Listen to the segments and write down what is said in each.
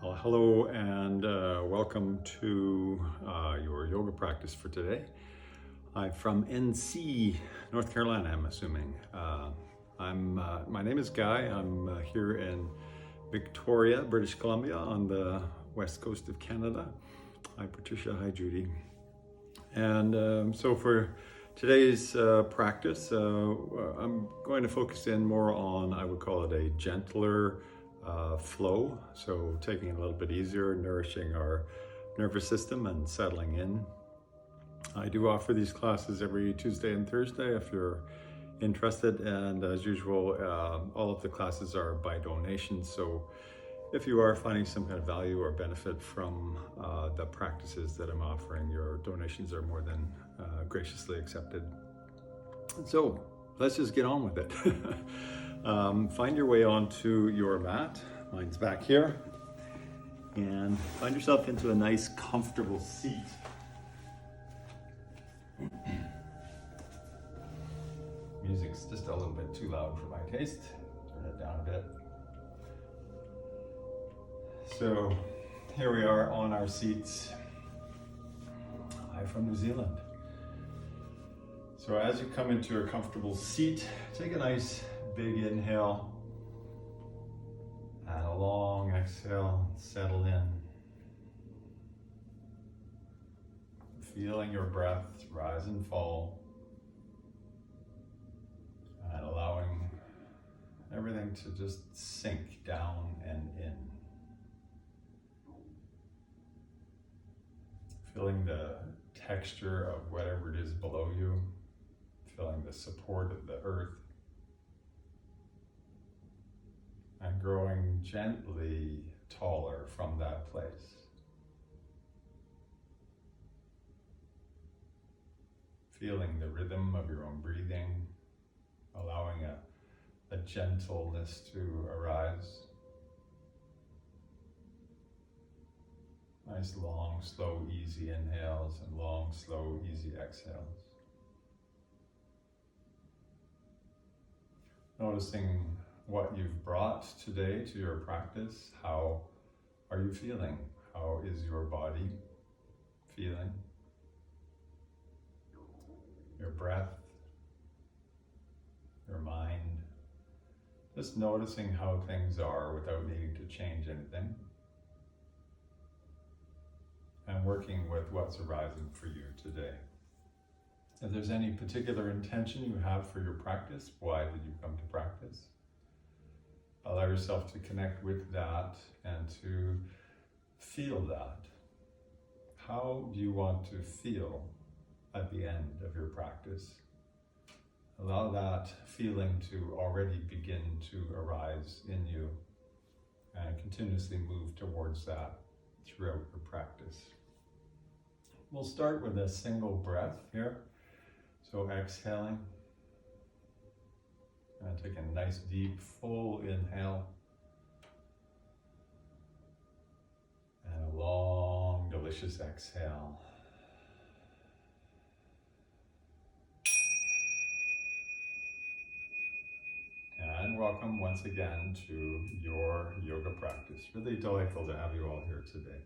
Well, hello and welcome to your yoga practice for today. I'm from NC, North Carolina, I'm assuming. My name is Guy. I'm here in Victoria, British Columbia on the west coast of Canada. Hi, Patricia. Hi, Judy. And so for today's practice, I'm going to focus in more on, I would call it a gentler flow. So taking it a little bit easier, nourishing our nervous system and settling in. I do offer these classes every Tuesday and Thursday if you're interested. And as usual, all of the classes are by donation. So if you are finding some kind of value or benefit from the practices that I'm offering, your donations are more than graciously accepted. So let's just get on with it. Find your way onto your mat. Mine's back here. And find yourself into a nice, comfortable seat. Music's just a little bit too loud for my taste. Turn it down a bit. So here we are on our seats. Hi from New Zealand. So as you come into a comfortable seat, take a nice big inhale and a long exhale, settle in. Feeling your breath rise and fall and allowing everything to just sink down and in. Feeling the texture of whatever it is below you, feeling the support of the earth, and growing gently taller from that place. Feeling the rhythm of your own breathing, allowing a gentleness to arise. Nice long, slow, easy inhales and long, slow, easy exhales. Noticing what you've brought today to your practice. How are you feeling? How is your body feeling? Your breath, your mind. Just noticing how things are without needing to change anything. And working with what's arising for you today. If there's any particular intention you have for your practice, why did you come to practice? Allow yourself to connect with that and to feel that. How do you want to feel at the end of your practice? Allow that feeling to already begin to arise in you and continuously move towards that throughout your practice. We'll start with a single breath here. So exhaling and take a nice deep full inhale and a long delicious exhale. And welcome once again to your yoga practice. Really delightful to have you all here today.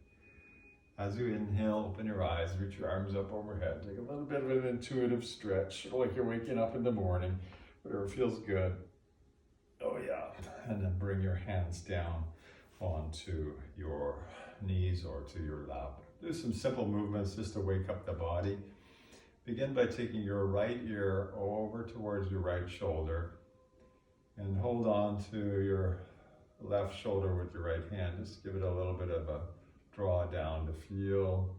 As you inhale, open your eyes, reach your arms up overhead. Take a little bit of an intuitive stretch, like you're waking up in the morning, whatever feels good. Oh yeah. And then bring your hands down onto your knees or to your lap. Do some simple movements just to wake up the body. Begin by taking your right ear over towards your right shoulder and hold on to your left shoulder with your right hand. Just give it a little bit of a draw down to feel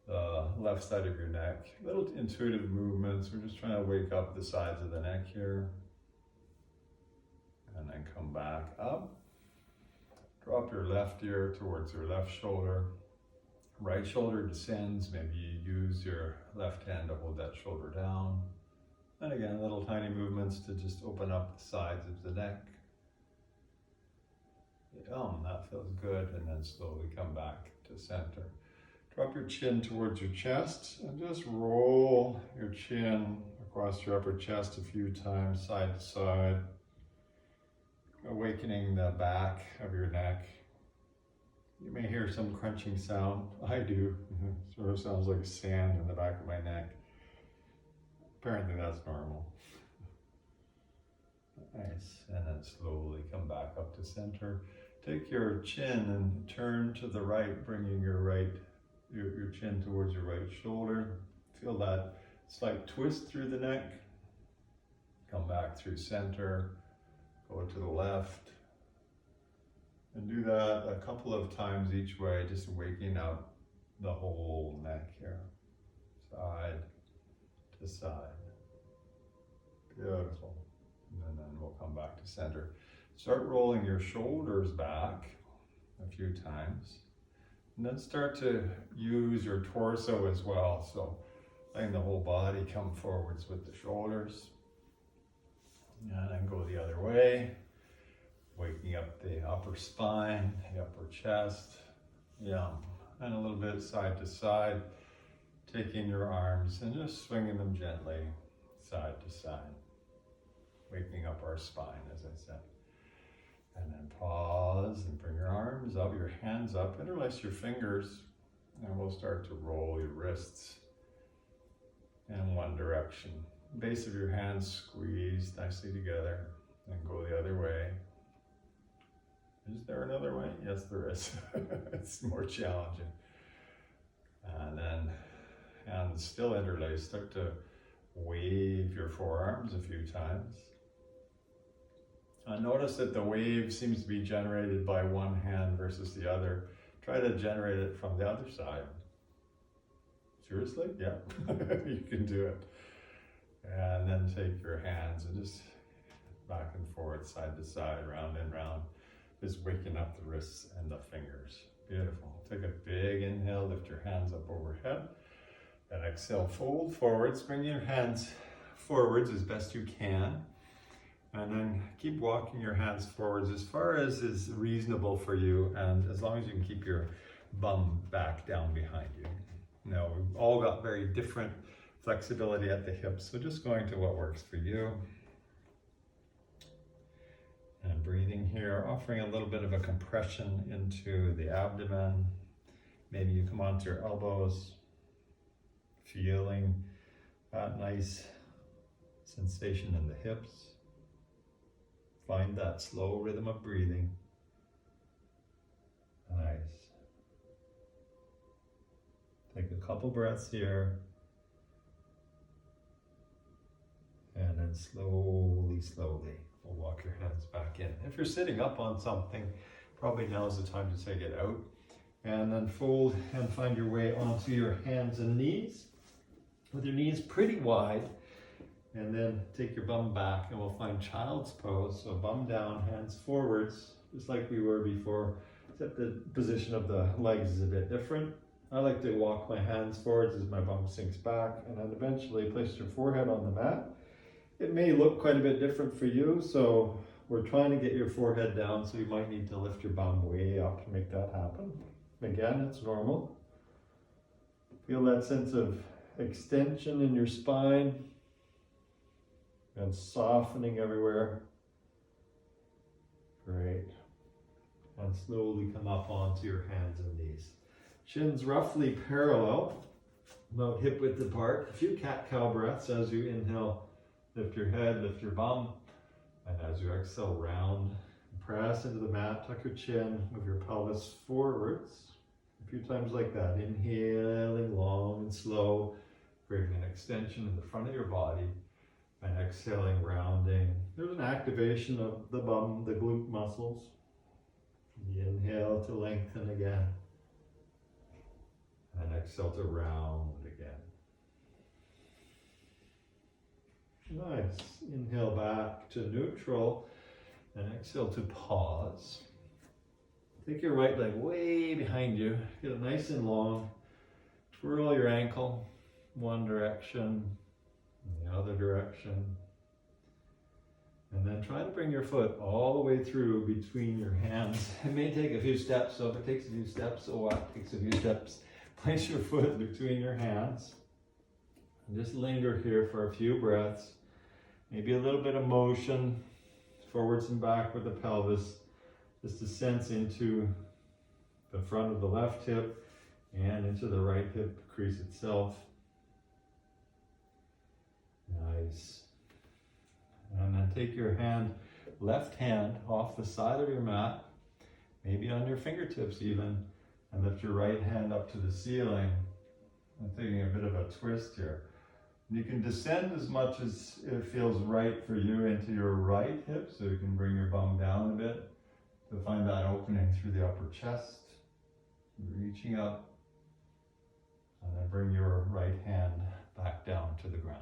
the left side of your neck. Little intuitive movements. We're just trying to wake up the sides of the neck here. And then come back up. Drop your left ear towards your left shoulder. Right shoulder descends. Maybe you use your left hand to hold that shoulder down. And again, little tiny movements to just open up the sides of the neck. That feels good, and then slowly come back to center. Drop your chin towards your chest and just roll your chin across your upper chest a few times, side to side, awakening the back of your neck. You may hear some crunching sound. I do. Sort of sounds like sand in the back of my neck. Apparently that's normal. Nice. And then slowly come back up to center. Take your chin and turn to the right, bringing your chin towards your right shoulder. Feel that slight twist through the neck. Come back through center. Go to the left. And do that a couple of times each way, just waking up the whole neck here. Side to side. Beautiful. And then we'll come back to center. Start rolling your shoulders back a few times. And then start to use your torso as well. So letting the whole body come forwards with the shoulders. And then go the other way. Waking up the upper spine, the upper chest. And a little bit side to side. Taking your arms and just swinging them gently side to side. Waking up our spine, as I said. And then pause and bring your arms up, your hands up, interlace your fingers, and we'll start to roll your wrists in one direction. Base of your hands squeeze nicely together, and go the other way. Is there another way? Yes, there is. It's more challenging. And then hands still interlaced, start to wave your forearms a few times. Notice that the wave seems to be generated by one hand versus the other. Try to generate it from the other side. Seriously? Yeah, you can do it. And then take your hands and just back and forth, side to side, round and round. Just waking up the wrists and the fingers. Beautiful. Take a big inhale, lift your hands up overhead. Then exhale, fold forwards, bring your hands forwards as best you can. And then keep walking your hands forwards as far as is reasonable for you, and as long as you can keep your bum back down behind you. Now, we've all got very different flexibility at the hips, so just going to what works for you. And breathing here, offering a little bit of a compression into the abdomen. Maybe you come onto your elbows, feeling that nice sensation in the hips. Find that slow rhythm of breathing. Nice. Take a couple breaths here. And then slowly, we'll walk your hands back in. If you're sitting up on something, probably now's the time to take it out. And then fold and find your way onto your hands and knees. With your knees pretty wide. And then take your bum back and we'll find child's pose. So bum down, hands forwards, just like we were before, except the position of the legs is a bit different. I like to walk my hands forwards as my bum sinks back, and then eventually place your forehead on the mat. It may look quite a bit different for you, so we're trying to get your forehead down, so you might need to lift your bum way up to make that happen. Again, it's normal. Feel that sense of extension in your spine. And softening everywhere. Great. And slowly come up onto your hands and knees. Chins roughly parallel, about hip width apart. A few cat-cow breaths as you inhale. Lift your head, lift your bum. And as you exhale, round. Press into the mat, tuck your chin, move your pelvis forwards. A few times like that. Inhaling long and slow, creating an extension in the front of your body. And exhaling, rounding. There's an activation of the bum, the glute muscles. Inhale to lengthen again. And exhale to round again. Nice. Inhale back to neutral. And exhale to pause. Take your right leg way behind you. Get it nice and long. Twirl your ankle one direction. The other direction. And then try to bring your foot all the way through between your hands. It may take a few steps, so if it takes a few steps, so what? It takes a few steps. Place your foot between your hands. And just linger here for a few breaths. Maybe a little bit of motion forwards and back with the pelvis. Just to sense into the front of the left hip and into the right hip crease itself. Nice. And then take your left hand off the side of your mat, maybe on your fingertips even, and lift your right hand up to the ceiling. I'm taking a bit of a twist here. And you can descend as much as it feels right for you into your right hip, so you can bring your bum down a bit to find that opening through the upper chest. Reaching up, and then bring your right hand back down to the ground.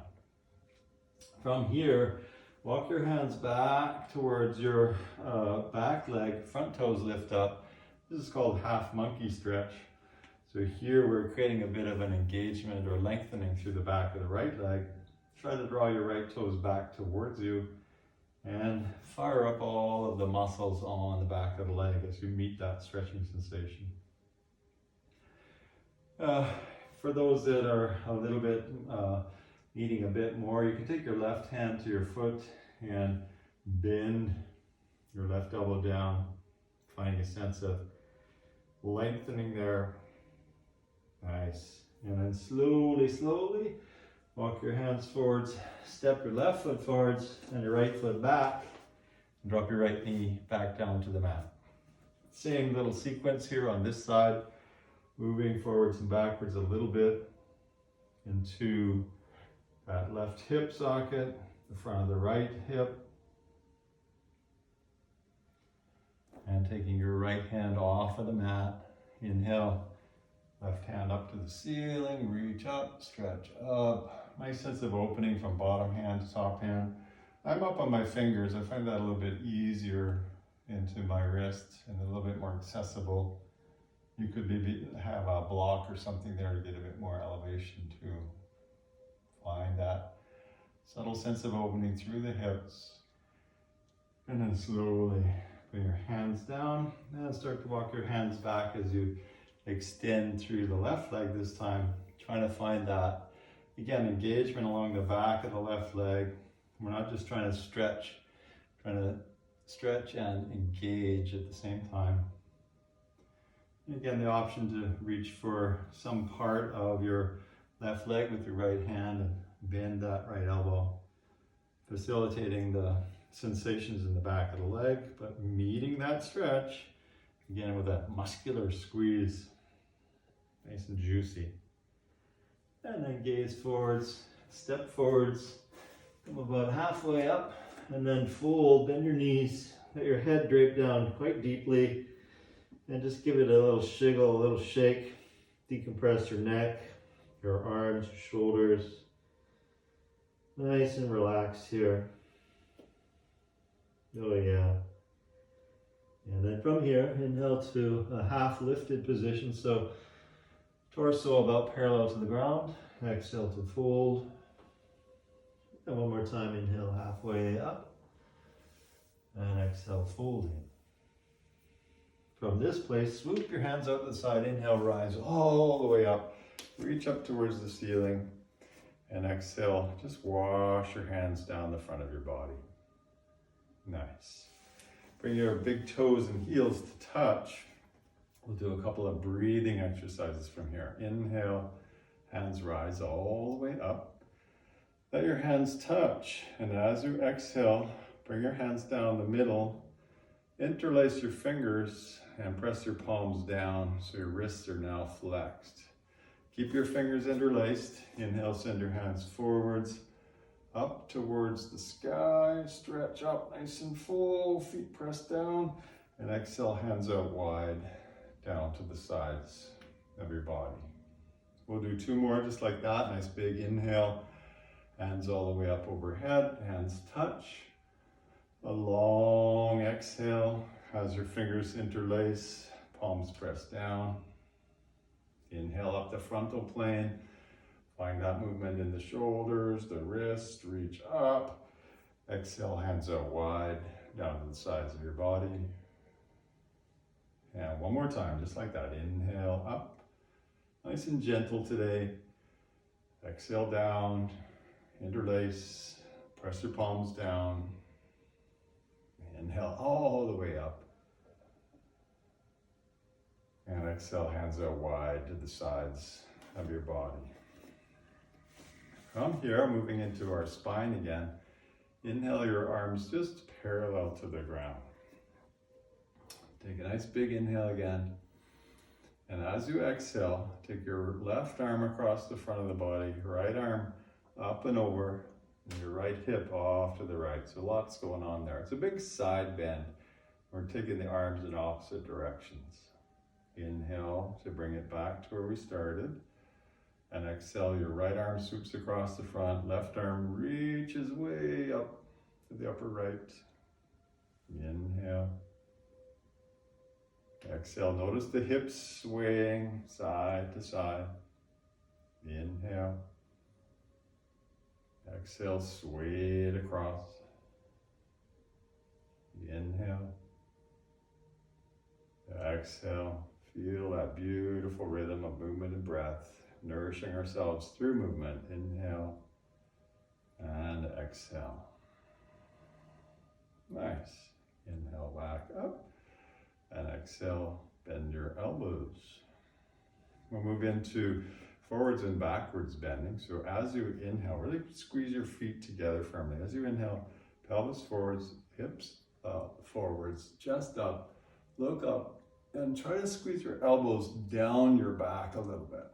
From here, walk your hands back towards your back leg, front toes lift up. This is called half monkey stretch. So here we're creating a bit of an engagement or lengthening through the back of the right leg. Try to draw your right toes back towards you and fire up all of the muscles on the back of the leg as you meet that stretching sensation. For those that are a little bit needing a bit more, you can take your left hand to your foot and bend your left elbow down, finding a sense of lengthening there. Nice. And then slowly walk your hands forwards, step your left foot forwards and your right foot back, and drop your right knee back down to the mat. Same little sequence here on this side, moving forwards and backwards a little bit into that left hip socket, the front of the right hip, and taking your right hand off of the mat. Inhale, left hand up to the ceiling, reach up, stretch up. Nice sense of opening from bottom hand to top hand. I'm up on my fingers. I find that a little bit easier into my wrist and a little bit more accessible. You could maybe have a block or something there to get a bit more elevation to find that subtle sense of opening through the hips. And then slowly bring your hands down and start to walk your hands back as you extend through the left leg this time, trying to find that, again, engagement along the back of the left leg. We're not just trying to stretch and engage at the same time. And again, the option to reach for some part of your left leg with your right hand and bend that right elbow, facilitating the sensations in the back of the leg, but meeting that stretch, again, with a muscular squeeze, nice and juicy. And then gaze forwards, step forwards, come about halfway up, and then fold, bend your knees, let your head drape down quite deeply, and just give it a little shiggle, a little shake. Decompress your neck, your arms, your shoulders. Nice and relaxed here. Oh yeah. And then from here, inhale to a half lifted position. So torso about parallel to the ground. Exhale to fold. And one more time, inhale halfway up. And exhale, folding. From this place, swoop your hands out to the side. Inhale, rise all the way up. Reach up towards the ceiling. And exhale, just wash your hands down the front of your body. Nice. Bring your big toes and heels to touch. We'll do a couple of breathing exercises from here. Inhale, hands rise all the way up. Let your hands touch. And as you exhale, bring your hands down the middle. Interlace your fingers and press your palms down so your wrists are now flexed. Keep your fingers interlaced. Inhale, send your hands forwards, up towards the sky. Stretch up nice and full, feet pressed down. And exhale, hands out wide, down to the sides of your body. We'll do two more just like that. Nice big inhale, hands all the way up overhead, hands touch. A long exhale as your fingers interlace, palms press down. Inhale up the frontal plane. Find that movement in the shoulders, the wrist, reach up. Exhale, hands out wide, down to the sides of your body. And one more time, just like that. Inhale up, nice and gentle today. Exhale down, interlace, press your palms down. Inhale all the way up. And exhale, hands out wide to the sides of your body. From here, moving into our spine again, inhale your arms just parallel to the ground. Take a nice big inhale again. And as you exhale, take your left arm across the front of the body, right arm up and over, and your right hip off to the right. So lots going on there. It's a big side bend. We're taking the arms in opposite directions. Inhale to bring it back to where we started. And exhale, your right arm swoops across the front, left arm reaches way up to the upper right. Inhale. Exhale, notice the hips swaying side to side. Inhale. Exhale, sway it across. Inhale. Exhale. Feel that beautiful rhythm of movement and breath, nourishing ourselves through movement. Inhale and exhale. Nice. Inhale back up and exhale, bend your elbows. We'll move into forwards and backwards bending. So as you inhale, really squeeze your feet together firmly. As you inhale, pelvis forwards, hips forwards, chest up, look up, and try to squeeze your elbows down your back a little bit.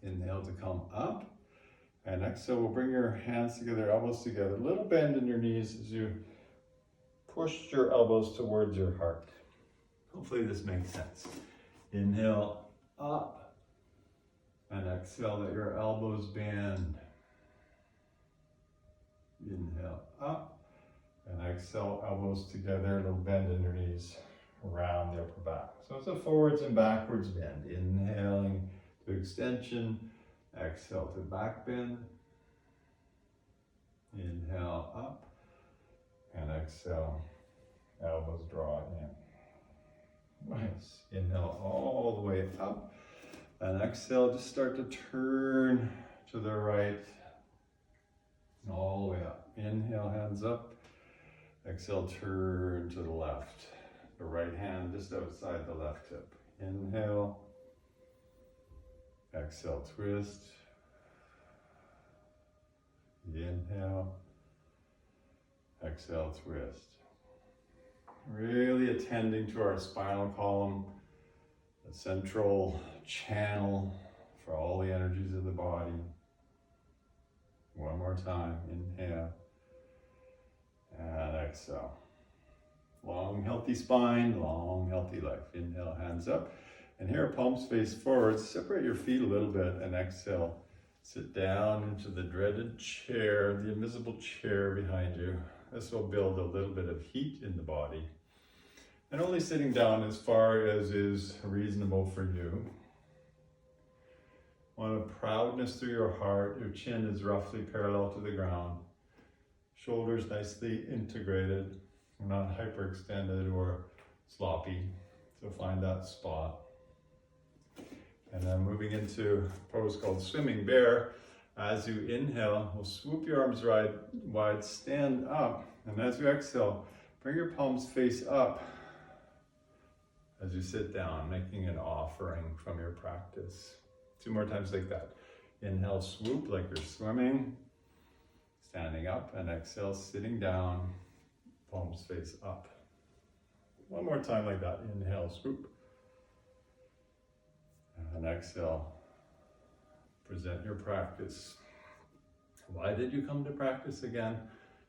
Inhale to come up, and exhale, we'll bring your hands together, elbows together. A little bend in your knees as you push your elbows towards your heart. Hopefully this makes sense. Inhale up, and exhale, let your elbows bend. Inhale up, and exhale, elbows together, a little bend in your knees around the upper back. So it's a forwards and backwards bend. Inhaling to extension, exhale to back bend. Inhale up, and exhale, elbows draw in. Nice. Inhale all the way up, and exhale, just start to turn to the right, all the way up. Inhale, hands up. Exhale, turn to the left. The right hand just outside the left hip. Inhale. Exhale, twist. Inhale. Exhale, twist. Really attending to our spinal column, the central channel for all the energies of the body. One more time. Inhale. And exhale. Long, healthy spine, long, healthy life. Inhale, hands up. And here, palms face forward. Separate your feet a little bit and exhale. Sit down into the dreaded chair, the invisible chair behind you. This will build a little bit of heat in the body. And only sitting down as far as is reasonable for you. Want a proudness through your heart. Your chin is roughly parallel to the ground. Shoulders nicely integrated. Not hyperextended or sloppy, so find that spot. And then moving into a pose called Swimming Bear. As you inhale, we'll swoop your arms wide, stand up, and as you exhale, bring your palms face up as you sit down, making an offering from your practice. 2 more times like that. Inhale, swoop like you're swimming, standing up, and exhale, sitting down, palms face up. 1 more time like that. Inhale, swoop. And exhale, present your practice. Why did you come to practice again?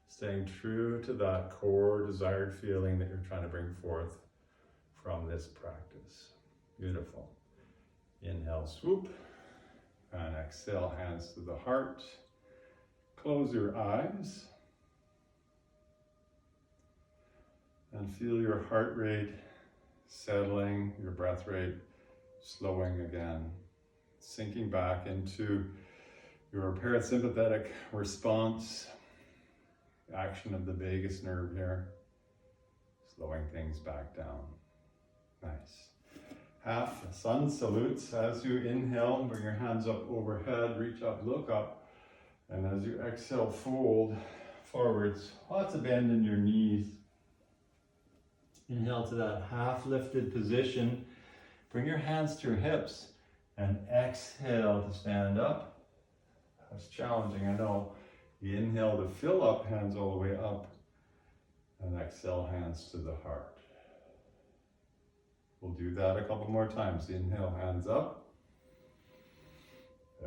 Staying true to that core desired feeling that you're trying to bring forth from this practice. Beautiful. Inhale, swoop. And exhale, hands to the heart. Close your eyes. And feel your heart rate settling, your breath rate slowing again, sinking back into your parasympathetic response, action of the vagus nerve here, slowing things back down. Nice. Half sun salutes. As you inhale, bring your hands up overhead, reach up, look up, and as you exhale, fold forwards. Lots of bend in your knees. Inhale to that half lifted position, Bring your hands to your hips and exhale to stand up. That's challenging, I know. Inhale to fill up, hands all the way up. And exhale, hands to the heart. We'll do that a couple more times. Inhale, hands up.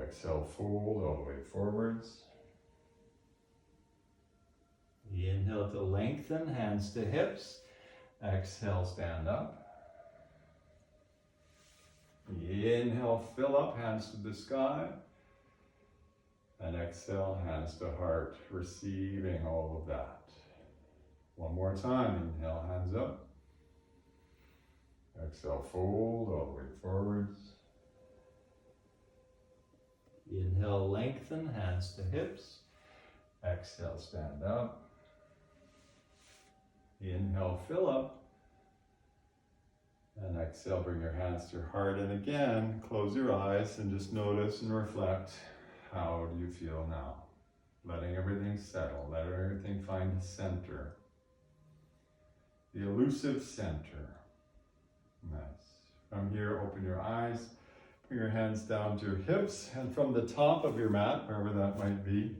Exhale, fold all the way forwards. Inhale to lengthen, hands to hips. Exhale, stand up. Inhale, fill up, hands to the sky. And exhale, hands to heart, receiving all of that. One more time, inhale, hands up. Exhale, fold all the way forwards. Inhale, lengthen, hands to hips. Exhale, stand up. Inhale, fill up. And exhale, bring your hands to your heart. And again, close your eyes and just notice and reflect. How do you feel now? Letting everything settle, letting everything find center. The elusive center. Nice. From here, open your eyes. Bring your hands down to your hips. And from the top of your mat, wherever that might be,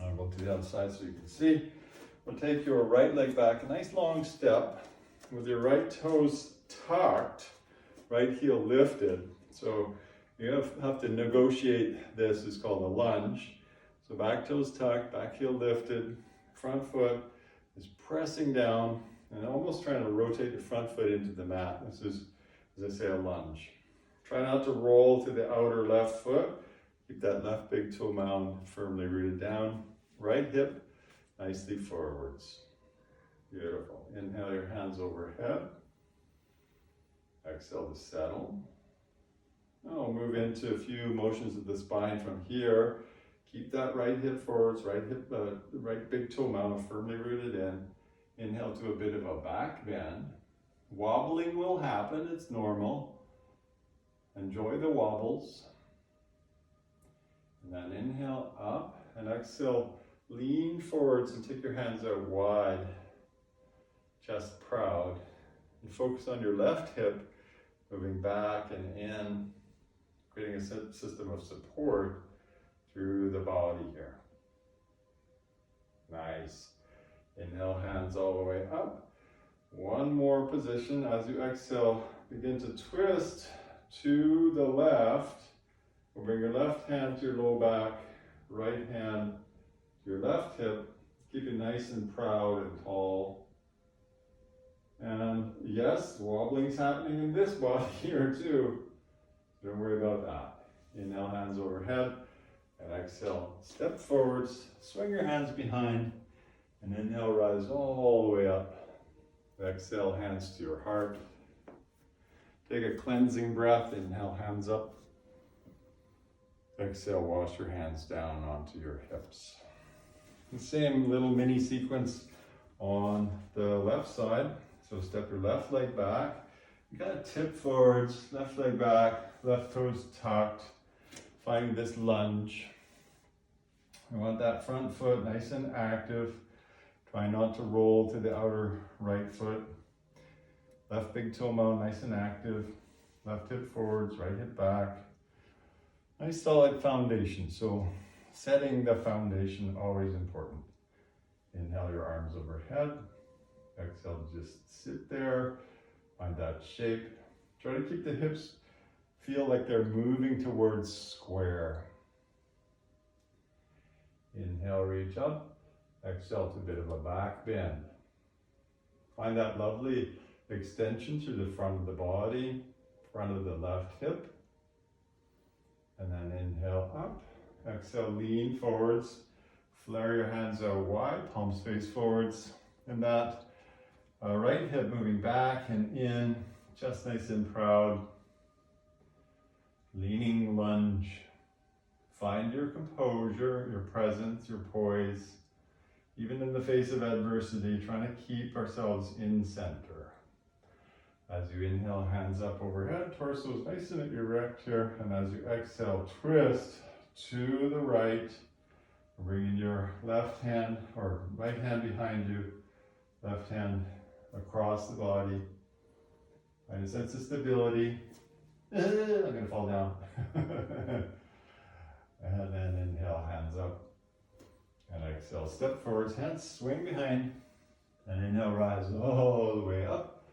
I'll go to the other side so you can see. We'll take your right leg back, a nice long step with your right toes tucked, right heel lifted. So you have to negotiate this. It's called a lunge. So back toes tucked, back heel lifted, front foot is pressing down and almost trying to rotate the front foot into the mat. This is, as I say, a lunge. Try not to roll to the outer left foot. Keep that left big toe mound firmly rooted down. Right hip nicely forwards. Beautiful. Inhale your hands overhead. Exhale to settle. Now we'll move into a few motions of the spine from here. Keep that right hip forwards, right big toe mound firmly rooted in. Inhale to a bit of a back bend. Wobbling will happen, it's normal. Enjoy the wobbles. And then inhale up and exhale, lean forwards and take your hands out wide, chest proud. And focus on your left hip, moving back and in, creating a system of support through the body here. Nice. Inhale, hands all the way up. One more position. As you exhale, begin to twist to the left. We'll bring your left hand to your low back, right hand to your left hip. Keep it nice and proud and tall. And yes, wobbling's happening in this body here too. Don't worry about that. Inhale, hands overhead. And exhale, step forwards, swing your hands behind. And inhale, rise all the way up. Exhale, hands to your heart. Take a cleansing breath. Inhale, hands up. Exhale, wash your hands down onto your hips. The same little mini sequence on the left side. So step your left leg back. You gotta tip forwards, left leg back, left toes tucked. Find this lunge. You want that front foot nice and active. Try not to roll to the outer right foot. Left big toe mound nice and active. Left hip forwards, right hip back. Nice solid foundation. So setting the foundation, always important. Inhale your arms overhead. Exhale, just sit there. Find that shape. Try to keep the hips feel like they're moving towards square. Inhale, reach up. Exhale to a bit of a back bend. Find that lovely extension through the front of the body, front of the left hip. And then inhale up. Exhale, lean forwards. Flare your hands out wide, palms face forwards. And that right hip moving back and in, just nice and proud. Leaning lunge. Find your composure, your presence, your poise. Even in the face of adversity, trying to keep ourselves in center. As you inhale, hands up overhead, torso is nice and erect here. And as you exhale, twist to the right. Bringing your left hand or right hand behind you, left hand across the body. Find a sense of stability. I'm gonna fall down. And then inhale, hands up. And exhale, step forwards, hands swing behind. And inhale, rise all the way up.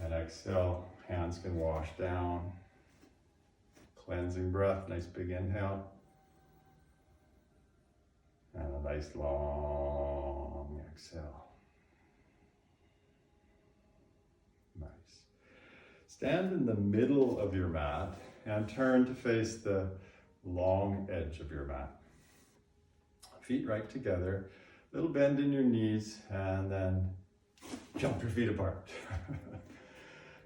And exhale, hands can wash down. Cleansing breath, nice big inhale. And a nice long exhale. Nice. Stand in the middle of your mat and turn to face the long edge of your mat. Feet right together, little bend in your knees, and then jump your feet apart.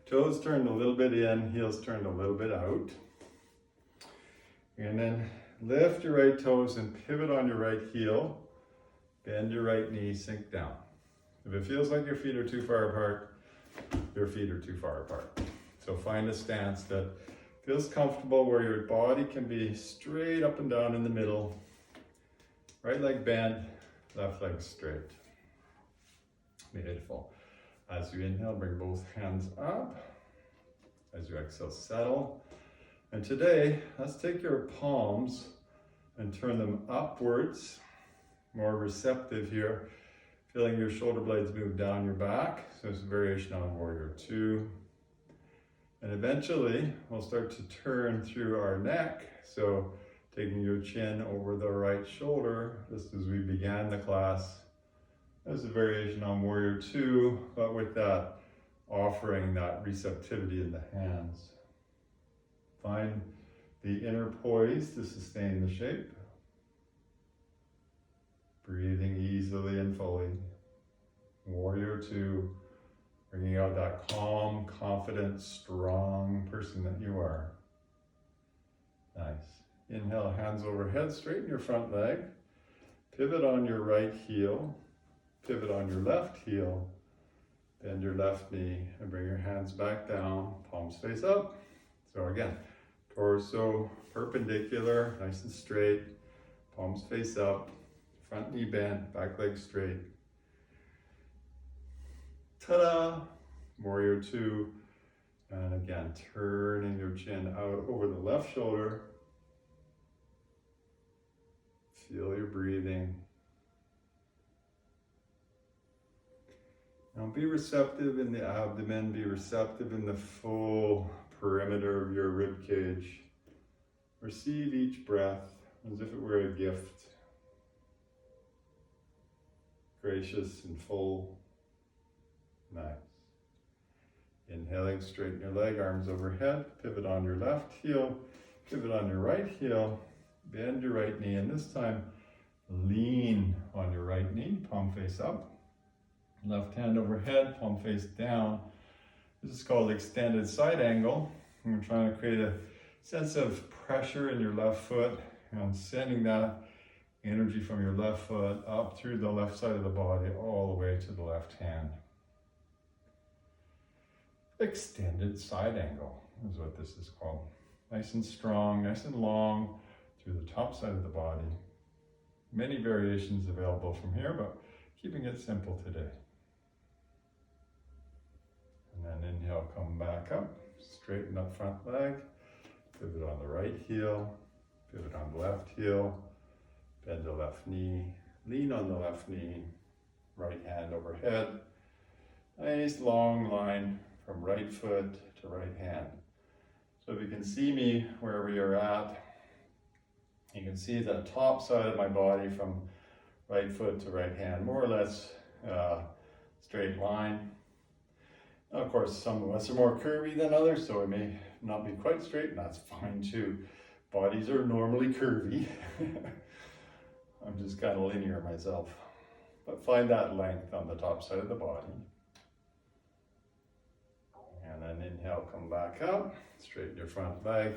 Toes turned a little bit in, heels turned a little bit out. And then lift your right toes and pivot on your right heel. Bend your right knee, sink down. If it feels like your feet are too far apart, your feet are too far apart. So find a stance that feels comfortable where your body can be straight up and down in the middle. Right leg bent, left leg straight. Beautiful. As you inhale, bring both hands up. As you exhale, settle. And today, let's take your palms and turn them upwards. More receptive here. Feeling your shoulder blades move down your back. So it's a variation on Warrior 2. And eventually, we'll start to turn through our neck. So taking your chin over the right shoulder, just as we began the class. There's a variation on Warrior 2, but with that, offering that receptivity in the hands. Find the inner poise to sustain the shape. Breathing easily and fully. Warrior 2, bringing out that calm, confident, strong person that you are. Nice. Inhale, hands overhead, straighten your front leg. Pivot on your right heel. Pivot on your left heel. Bend your left knee and bring your hands back down, palms face up. So again, torso perpendicular, nice and straight, palms face up, front knee bent, back leg straight. Ta-da! Warrior 2. And again, turning your chin out over the left shoulder. Feel your breathing. Now be receptive in the abdomen, be receptive in the full perimeter of your rib cage. Receive each breath as if it were a gift. Gracious and full. Nice. Inhaling, straighten your leg, arms overhead, pivot on your left heel, pivot on your right heel, bend your right knee, and this time lean on your right knee, palm face up. Left hand overhead, palm face down. This is called extended side angle. We're trying to create a sense of pressure in your left foot and sending that energy from your left foot up through the left side of the body all the way to the left hand. Extended side angle is what this is called. Nice and strong, nice and long through the top side of the body. Many variations available from here, but keeping it simple today. And then inhale, come back up, straighten up front leg, pivot on the right heel, pivot on the left heel, bend the left knee, lean on the left knee, right hand overhead. Nice long line from right foot to right hand. So if you can see me wherever you're at, you can see the top side of my body from right foot to right hand, more or less straight line. Now, of course, some of us are more curvy than others, so it may not be quite straight, and that's fine too. Bodies are normally curvy. I'm just kind of linear myself. But find that length on the top side of the body. And then inhale, come back up, straighten your front leg,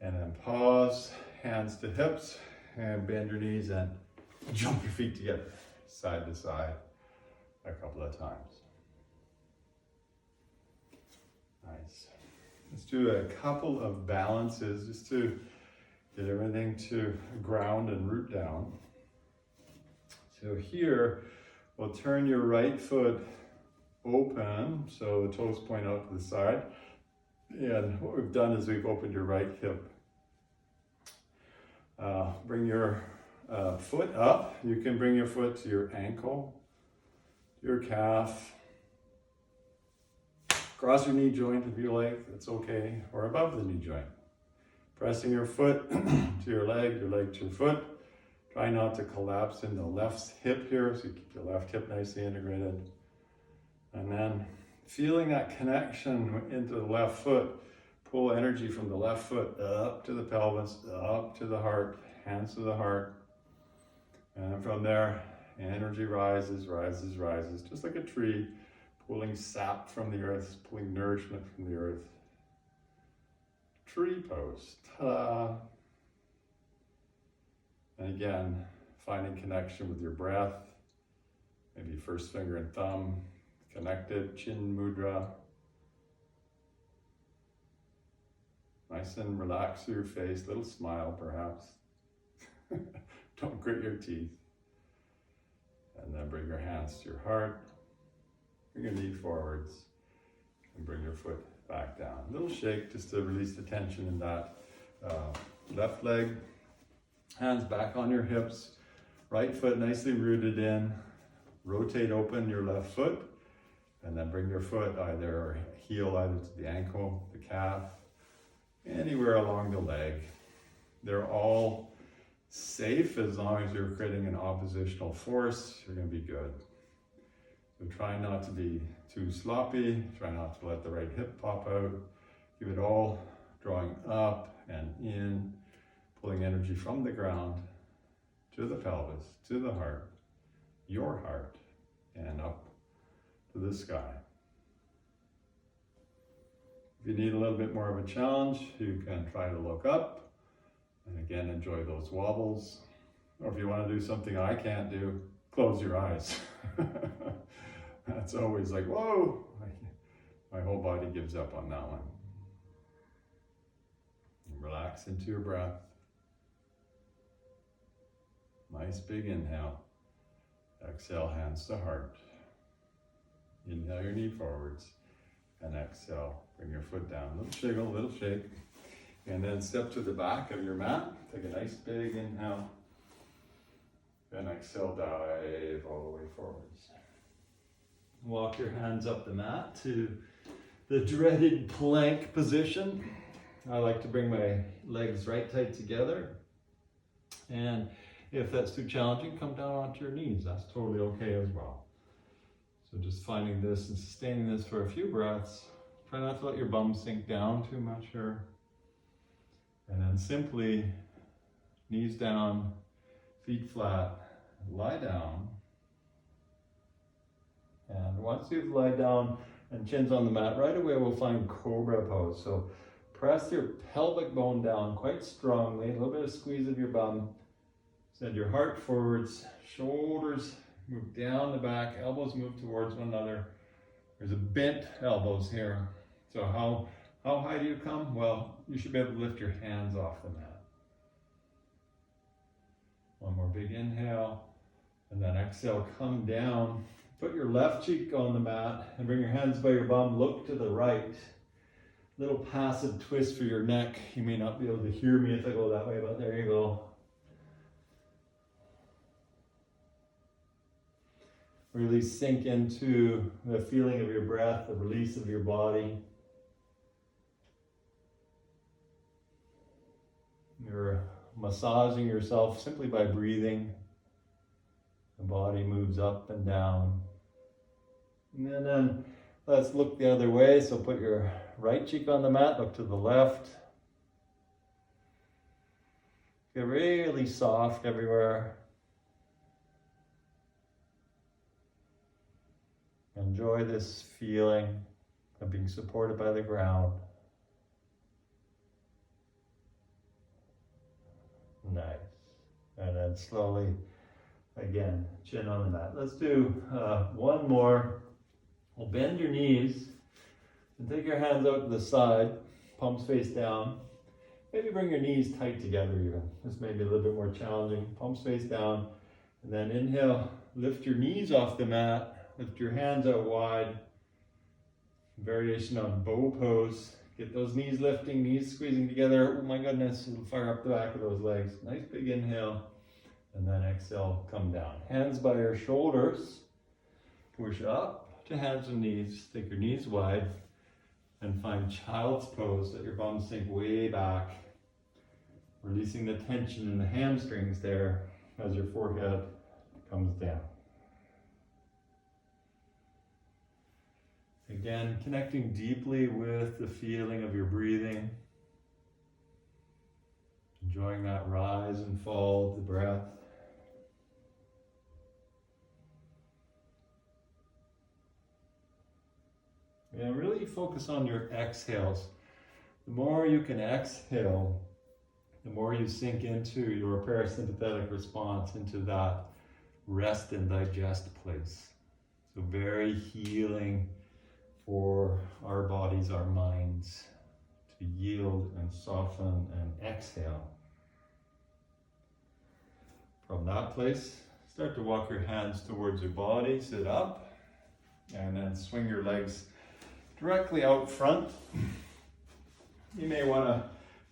and then pause, hands to hips, and bend your knees and jump your feet together, side to side, a couple of times. Nice. Let's do a couple of balances just to get everything to ground and root down. So here, we'll turn your right foot open, so the toes point out to the side. And what we've done is we've opened your right hip. Bring your foot up. You can bring your foot to your ankle, your calf. Cross your knee joint if you like, that's okay, or above the knee joint. Pressing your foot to your leg to your foot. Try not to collapse in the left hip here, so you keep your left hip nicely integrated. And then feeling that connection into the left foot, pull energy from the left foot up to the pelvis, up to the heart, hands to the heart. And from there, energy rises, rises, rises, just like a tree, pulling sap from the earth, pulling nourishment from the earth. Tree pose, ta-da! And again, finding connection with your breath, maybe first finger and thumb, connected, chin mudra. Nice and relax through your face, little smile perhaps. Don't grit your teeth. And then bring your hands to your heart. Bring your knee forwards and bring your foot back down. A little shake just to release the tension in that left leg. Hands back on your hips. Right foot nicely rooted in. Rotate open your left foot. And then bring your foot either heel either to the ankle, the calf, anywhere along the leg. They're all safe as long as you're creating an oppositional force. You're going to be good. So try not to be too sloppy. Try not to let the right hip pop out. Give it all drawing up and in, pulling energy from the ground to the pelvis, to the heart, your heart, and up to the sky. If you need a little bit more of a challenge, you can try to look up and again enjoy those wobbles. Or if you want to do something I can't do, close your eyes. That's always like, whoa, my whole body gives up on that one. And relax into your breath. Nice big inhale. Exhale, hands to heart. Inhale your knee forwards. And exhale, bring your foot down. Little jiggle, little shake. And then step to the back of your mat. Take a nice big inhale. Then exhale, dive all the way forwards. Walk your hands up the mat to the dreaded plank position. I like to bring my legs right tight together. And if that's too challenging, come down onto your knees. That's totally okay as well. So just finding this and sustaining this for a few breaths. Try not to let your bum sink down too much here. And then simply knees down, feet flat, lie down. And once you've lied down and chin's on the mat, right away we'll find Cobra Pose. So press your pelvic bone down quite strongly, a little bit of squeeze of your bum. Send your heart forwards, shoulders move down the back, elbows move towards one another. There's a bent elbows here. So how high do you come? Well, you should be able to lift your hands off the mat. One more big inhale, and then exhale, come down. Put your left cheek on the mat and bring your hands by your bum, look to the right. Little passive twist for your neck. You may not be able to hear me if I go that way, but there you go. Really sink into the feeling of your breath, the release of your body. You're massaging yourself simply by breathing. The body moves up and down. And then let's look the other way. So put your right cheek on the mat, look to the left. Get really soft everywhere. Enjoy this feeling of being supported by the ground. Nice. And then slowly, again, chin on the mat. Let's do one more. We'll bend your knees and take your hands out to the side, palms face down. Maybe bring your knees tight together even. This may be a little bit more challenging. Palms face down. And then inhale, lift your knees off the mat. Lift your hands out wide, variation on bow pose. Get those knees lifting, knees squeezing together. Oh my goodness, it'll fire up the back of those legs. Nice big inhale, and then exhale, come down. Hands by your shoulders. Push up to hands and knees. Take your knees wide and find child's pose. Let your bum sink way back. Releasing the tension in the hamstrings there as your forehead comes down. Again, connecting deeply with the feeling of your breathing. Enjoying that rise and fall of the breath. And really focus on your exhales. The more you can exhale, the more you sink into your parasympathetic response, into that rest and digest place. So very healing for our bodies, our minds, to yield and soften and exhale. From that place, start to walk your hands towards your body, sit up, and then swing your legs directly out front. You may want to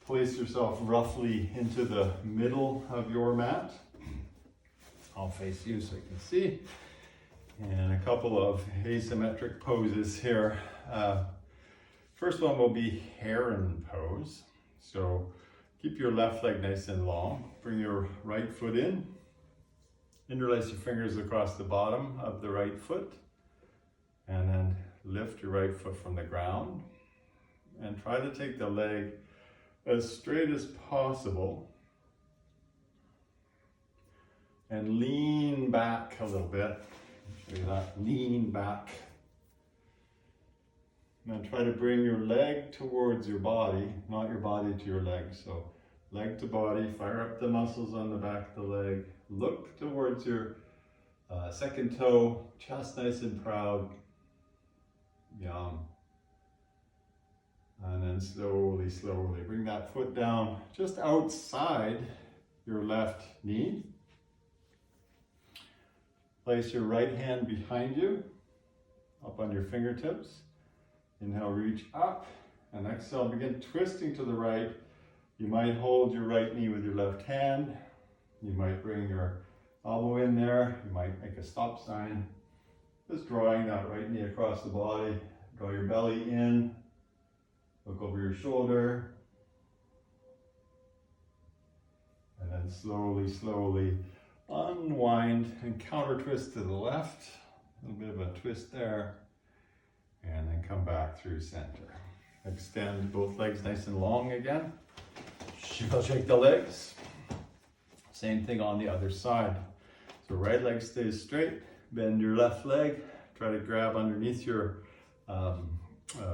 place yourself roughly into the middle of your mat. I'll face you so you can see. And a couple of asymmetric poses here. First one will be Heron Pose. So keep your left leg nice and long. Bring your right foot in. Interlace your fingers across the bottom of the right foot. And then lift your right foot from the ground. And try to take the leg as straight as possible. And lean back a little bit. Show you that. Lean back. And then try to bring your leg towards your body, not your body to your leg. So leg to body, fire up the muscles on the back of the leg. Look towards your second toe, chest nice and proud. Yum. And then slowly, slowly bring that foot down just outside your left knee. Place your right hand behind you, up on your fingertips. Inhale, reach up, and exhale, begin twisting to the right. You might hold your right knee with your left hand. You might bring your elbow in there. You might make a stop sign. Just drawing that right knee across the body. Draw your belly in. Look over your shoulder. And then slowly, slowly unwind and counter twist to the left. A little bit of a twist there. And then come back through center. Extend both legs nice and long again. Shake the legs. Same thing on the other side. So right leg stays straight. Bend your left leg. Try to grab underneath your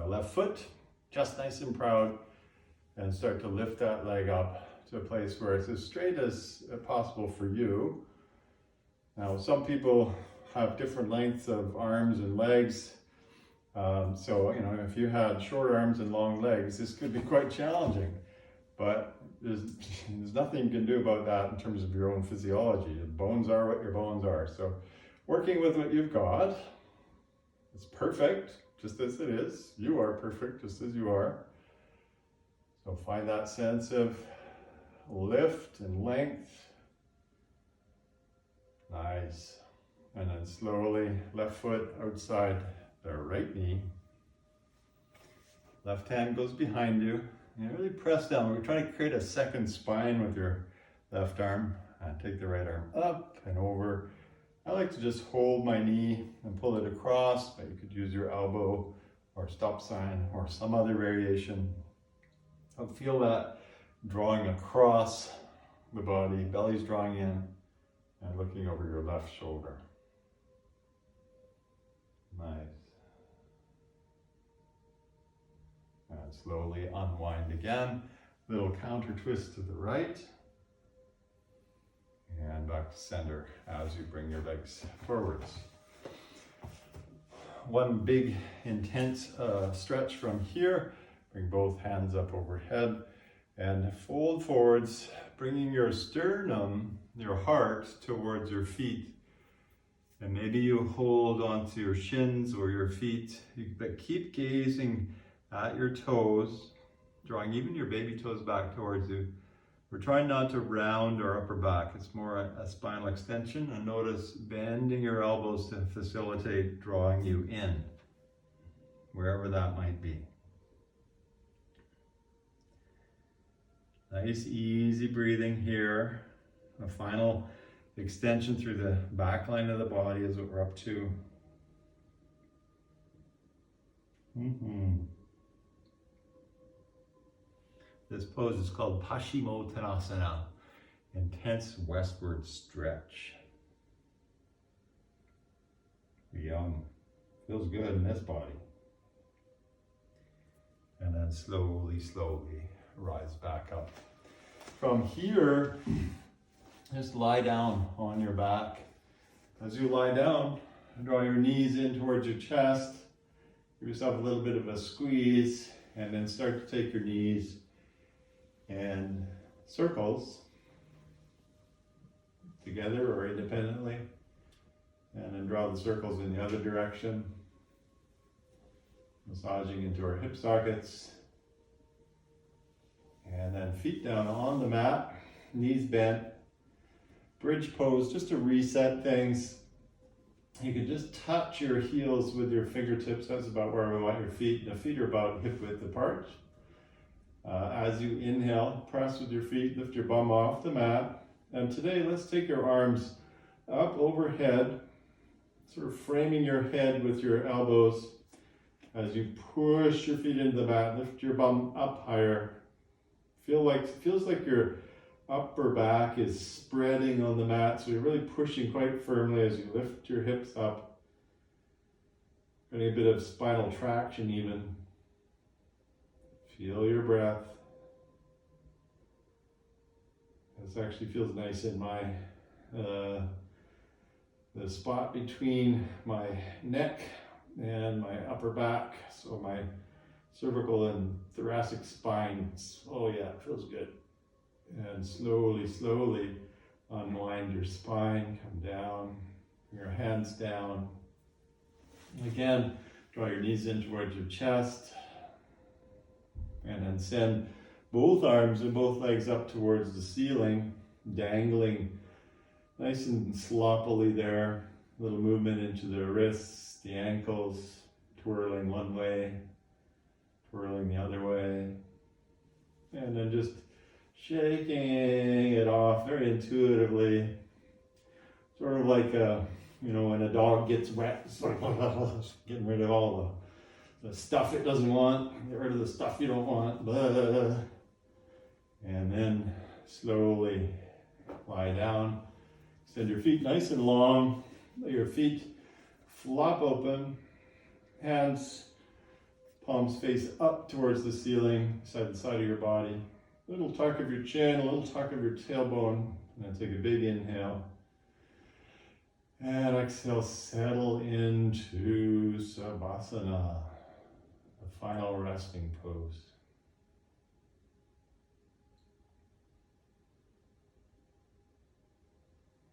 left foot. Just nice and proud. And start to lift that leg up to a place where it's as straight as possible for you. Now, some people have different lengths of arms and legs. So, you know, if you had short arms and long legs, this could be quite challenging. But there's nothing you can do about that in terms of your own physiology. Your bones are what your bones are. So working with what you've got, it's perfect, just as it is. You are perfect, just as you are. So find that sense of lift and length. Nice. And then slowly, left foot outside the right knee. Left hand goes behind you. And really press down. We're trying to create a second spine with your left arm. And take the right arm up and over. I like to just hold my knee and pull it across, but you could use your elbow or stop sign or some other variation. I'll feel that drawing across the body, belly's drawing in and looking over your left shoulder. Nice. And slowly unwind again. Little counter twist to the right. And back to center as you bring your legs forwards. One big intense stretch from here. Bring both hands up overhead and fold forwards, bringing your sternum, your heart, towards your feet. And maybe you hold onto your shins or your feet, but keep gazing at your toes, drawing even your baby toes back towards you. We're trying not to round our upper back. It's more a spinal extension. And notice bending your elbows to facilitate drawing you in, wherever that might be. Nice, easy breathing here. A final extension through the back line of the body is what we're up to. This pose is called Paschimottanasana, intense westward stretch. Yum. Feels good in this body. And then slowly, slowly rise back up. From here, just lie down on your back. As you lie down, draw your knees in towards your chest. Give yourself a little bit of a squeeze, and then start to take your knees and circles together or independently, and then draw the circles in the other direction, massaging into our hip sockets, and then feet down on the mat, knees bent, bridge pose, just to reset things. You can just touch your heels with your fingertips. That's about where we want your feet. The feet are about hip width apart. As you inhale, press with your feet, lift your bum off the mat. And today, let's take your arms up overhead, sort of framing your head with your elbows. As you push your feet into the mat, lift your bum up higher. Feels like your upper back is spreading on the mat, so you're really pushing quite firmly as you lift your hips up. Getting a bit of spinal traction even. Feel your breath. This actually feels nice in my, the spot between my neck and my upper back. So my cervical and thoracic spine. Oh yeah, it feels good. And slowly, slowly unwind your spine, come down, bring your hands down. Again, draw your knees in towards your chest. And then send both arms and both legs up towards the ceiling, dangling nice and sloppily there. A little movement into the wrists, the ankles, twirling one way, twirling the other way. And then just shaking it off very intuitively. Sort of like, when a dog gets wet, it's like getting rid of all the stuff it doesn't want, get rid of the stuff you don't want, blah. And then slowly lie down, extend your feet nice and long, let your feet flop open, hands, palms face up towards the ceiling, side to side of your body, a little tuck of your chin, a little tuck of your tailbone, and then take a big inhale. And exhale, settle into Savasana. Final resting pose.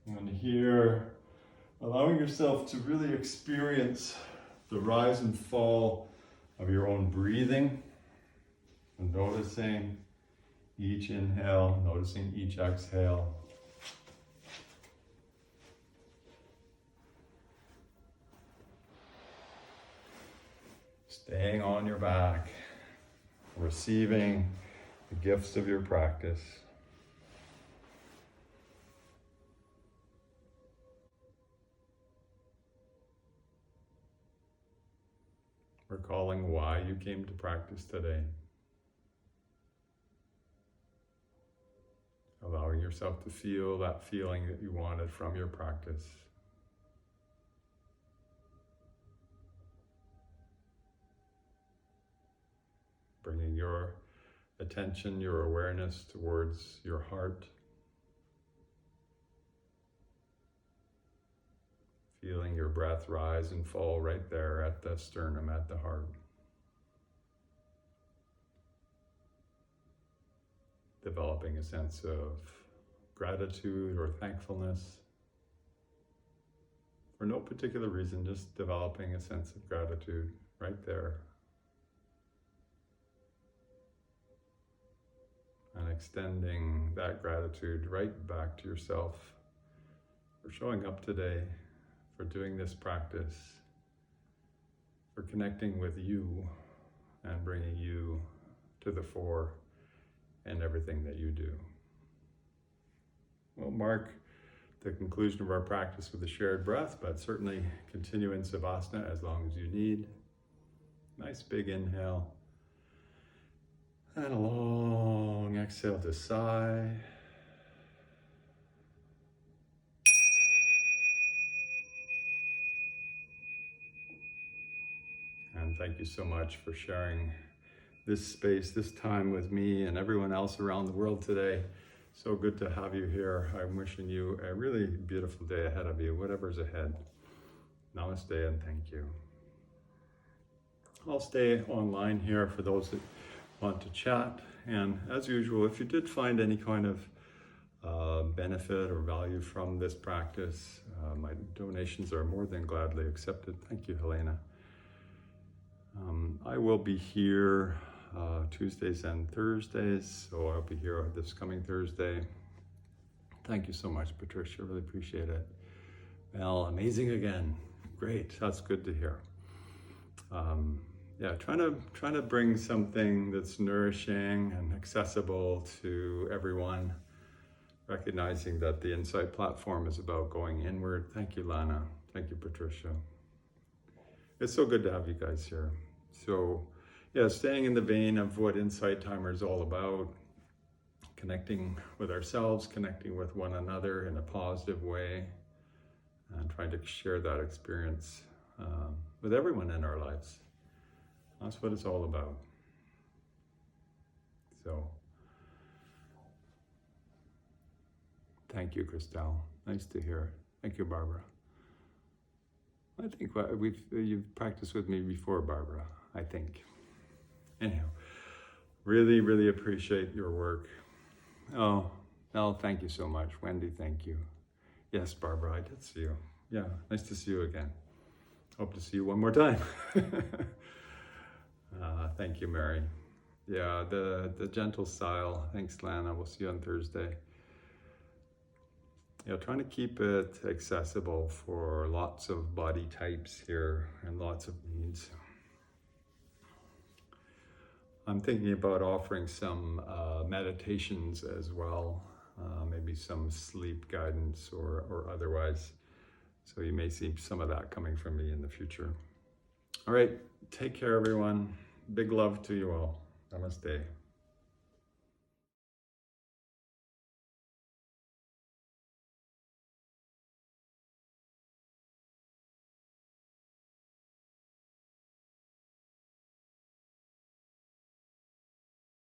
And here, allowing yourself to really experience the rise and fall of your own breathing, and noticing each inhale, noticing each exhale. Staying on your back, receiving the gifts of your practice. Recalling why you came to practice today. Allowing yourself to feel that feeling that you wanted from your practice. Bringing your attention, your awareness towards your heart. Feeling your breath rise and fall right there at the sternum, at the heart. Developing a sense of gratitude or thankfulness for no particular reason, just developing a sense of gratitude right there. And extending that gratitude right back to yourself for showing up today, for doing this practice, for connecting with you and bringing you to the fore in everything that you do. We'll mark the conclusion of our practice with a shared breath, but certainly continue in Savasana as long as you need. Nice big inhale. And a long exhale to sigh. And thank you so much for sharing this space, this time with me and everyone else around the world today. So good to have you here. I'm wishing you a really beautiful day ahead of you, whatever's ahead. Namaste and thank you. I'll stay online here for those that want to chat. And as usual, if you did find any kind of benefit or value from this practice, my donations are more than gladly accepted. Thank you, Helena. I will be here Tuesdays and Thursdays, so I'll be here this coming Thursday. Thank you so much, Patricia. Really appreciate it. Well, amazing again. Great. That's good to hear. Yeah, trying to bring something that's nourishing and accessible to everyone, recognizing that the Insight platform is about going inward. Thank you, Lana. Thank you, Patricia. It's so good to have you guys here. So, yeah, staying in the vein of what Insight Timer is all about, connecting with ourselves, connecting with one another in a positive way, and trying to share that experience with everyone in our lives. That's what it's all about. So, thank you, Christelle. Nice to hear. Thank you, Barbara. I think you've practiced with me before, Barbara, I think. Anyhow, really, really appreciate your work. Oh, Mel, thank you so much. Wendy, thank you. Yes, Barbara, I did see you. Yeah, nice to see you again. Hope to see you one more time. Thank you, Mary. Yeah, the gentle style. Thanks, Lana. We'll see you on Thursday. Yeah, trying to keep it accessible for lots of body types here and lots of needs. I'm thinking about offering some meditations as well, maybe some sleep guidance or otherwise. So you may see some of that coming from me in the future. All right, take care, everyone. Big love to you all. Namaste.